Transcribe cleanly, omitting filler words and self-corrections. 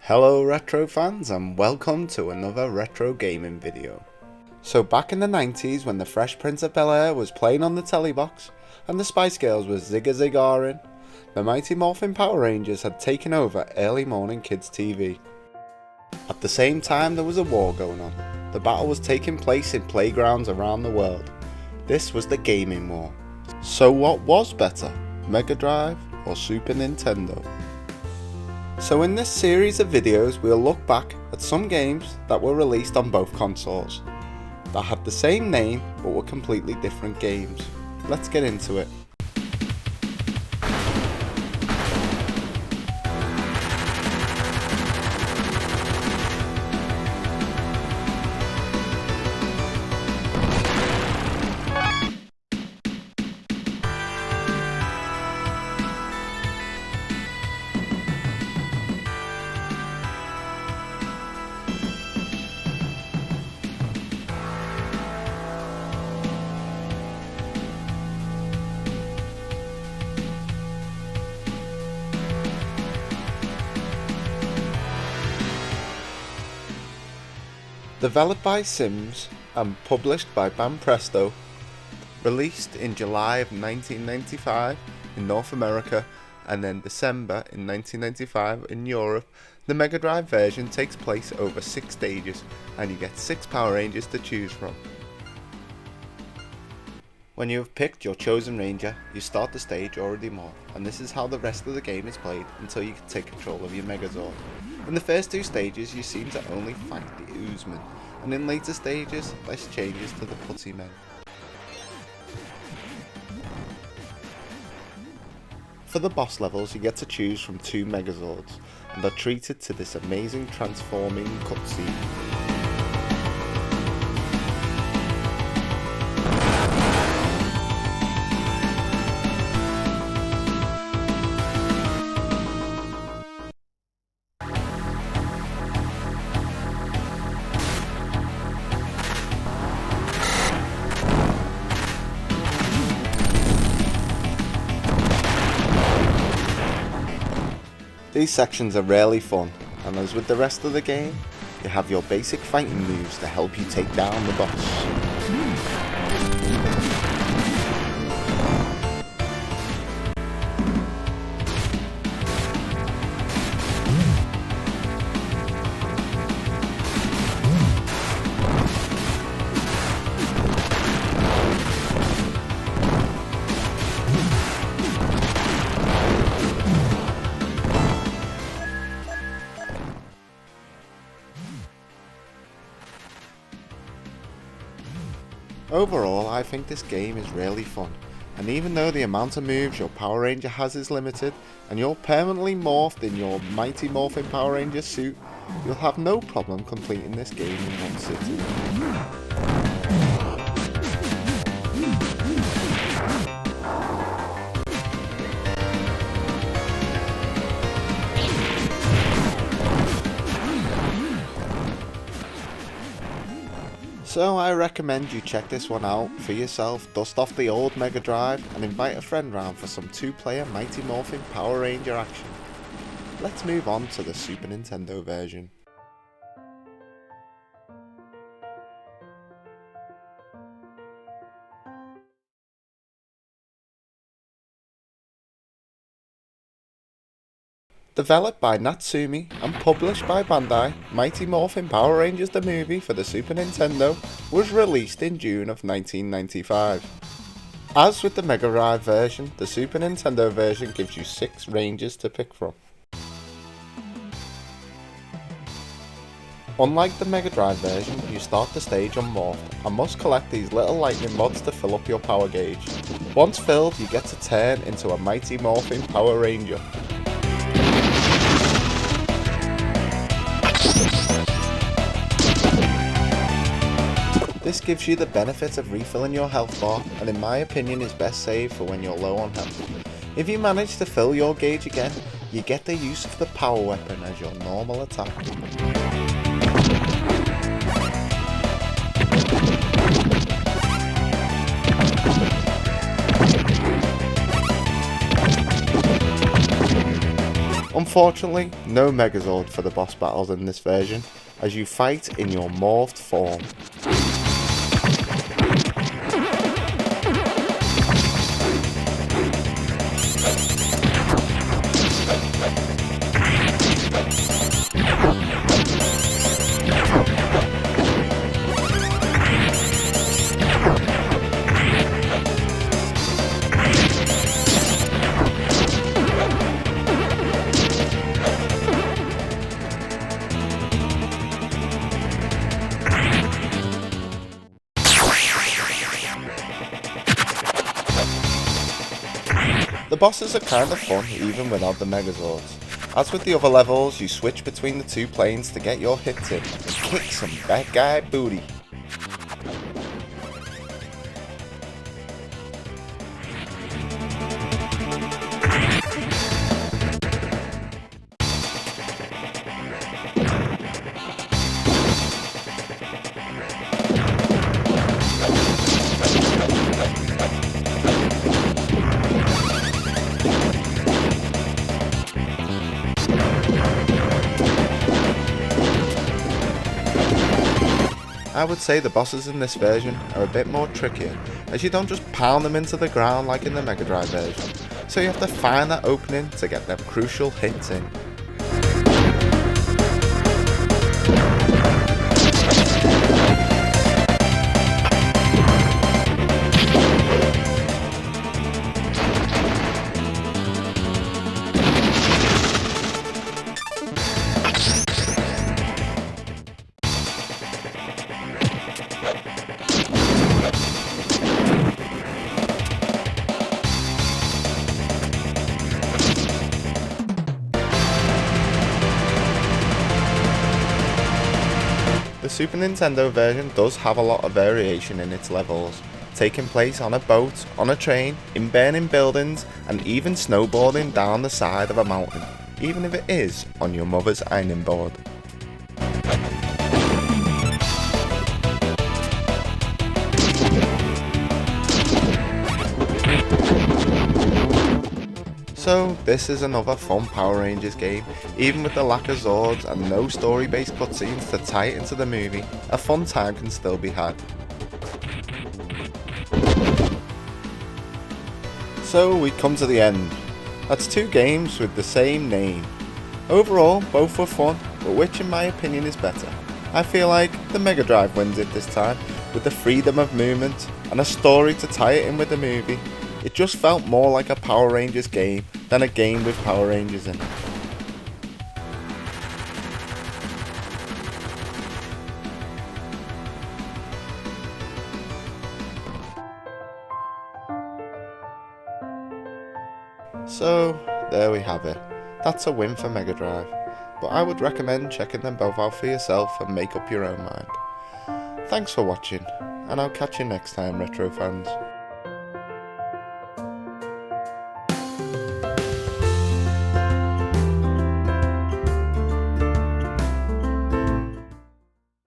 Hello retro fans and welcome to another retro gaming video. So back in the 90s when the Fresh Prince of Bel-Air was playing on the telly box and the Spice Girls was zigga-ziggaring, the Mighty Morphin Power Rangers had taken over early morning kids TV. At the same time there was a war going on. The battle was taking place in playgrounds around the world. This was the gaming war. So what was better, Mega Drive or Super Nintendo? So in this series of videos we'll look back at some games that were released on both consoles, that had the same name but were completely different games. Let's get into it. Developed by Sims and published by Banpresto, released in July of 1995 in North America and then December in 1995 in Europe, the Mega Drive version takes place over 6 stages and you get 6 Power Rangers to choose from. When you have picked your chosen ranger, you start the stage already morphed, and this is how the rest of the game is played until you can take control of your Megazord. In the first 2 stages you seem to only fight the Oozmen, and in later stages this changes to the Putty Men. For the boss levels you get to choose from 2 Megazords, and are treated to this amazing transforming cutscene. These sections are rarely fun, and as with the rest of the game, you have your basic fighting moves to help you take down the boss. Overall, I think this game is really fun, and even though the amount of moves your Power Ranger has is limited, and you're permanently morphed in your Mighty Morphin Power Ranger suit, you'll have no problem completing this game in one sitting. So I recommend you check this one out for yourself, dust off the old Mega Drive and invite a friend round for some 2-player Mighty Morphin Power Ranger action. Let's move on to the Super Nintendo version. Developed by Natsumi and published by Bandai, Mighty Morphin Power Rangers the movie for the Super Nintendo was released in June of 1995. As with the Mega Drive version, the Super Nintendo version gives you 6 Rangers to pick from. Unlike the Mega Drive version, you start the stage unmorphed and must collect these little lightning rods to fill up your power gauge. Once filled, you get to turn into a Mighty Morphin Power Ranger. This gives you the benefit of refilling your health bar, and in my opinion is best saved for when you're low on health. If you manage to fill your gauge again, you get the use of the power weapon as your normal attack. Unfortunately, no Megazord for the boss battles in this version, as you fight in your morphed form. The bosses are kinda fun even without the Megazords. As with the other levels, you switch between the two planes to get your hits in and kick some bad guy booty. I would say the bosses in this version are a bit more trickier, as you don't just pound them into the ground like in the MegaDrive version, so you have to find that opening to get them crucial hits in. The Super Nintendo version does have a lot of variation in its levels, taking place on a boat, on a train, in burning buildings, and even snowboarding down the side of a mountain, even if it is on your mother's ironing board. So this is another fun Power Rangers game, even with the lack of Zords and no story-based cutscenes to tie it into the movie, a fun time can still be had. So we come to the end. That's two games with the same name. Overall, both were fun, but which in my opinion is better? I feel like the MegaDrive wins it this time, with the freedom of movement and a story to tie it in with the movie. It just felt more like a Power Rangers game than a game with Power Rangers in it. So there we have it. That's a win for MegaDrive, but I would recommend checking them both out for yourself and make up your own mind. Thanks for watching, and I'll catch you next time, Retro fans.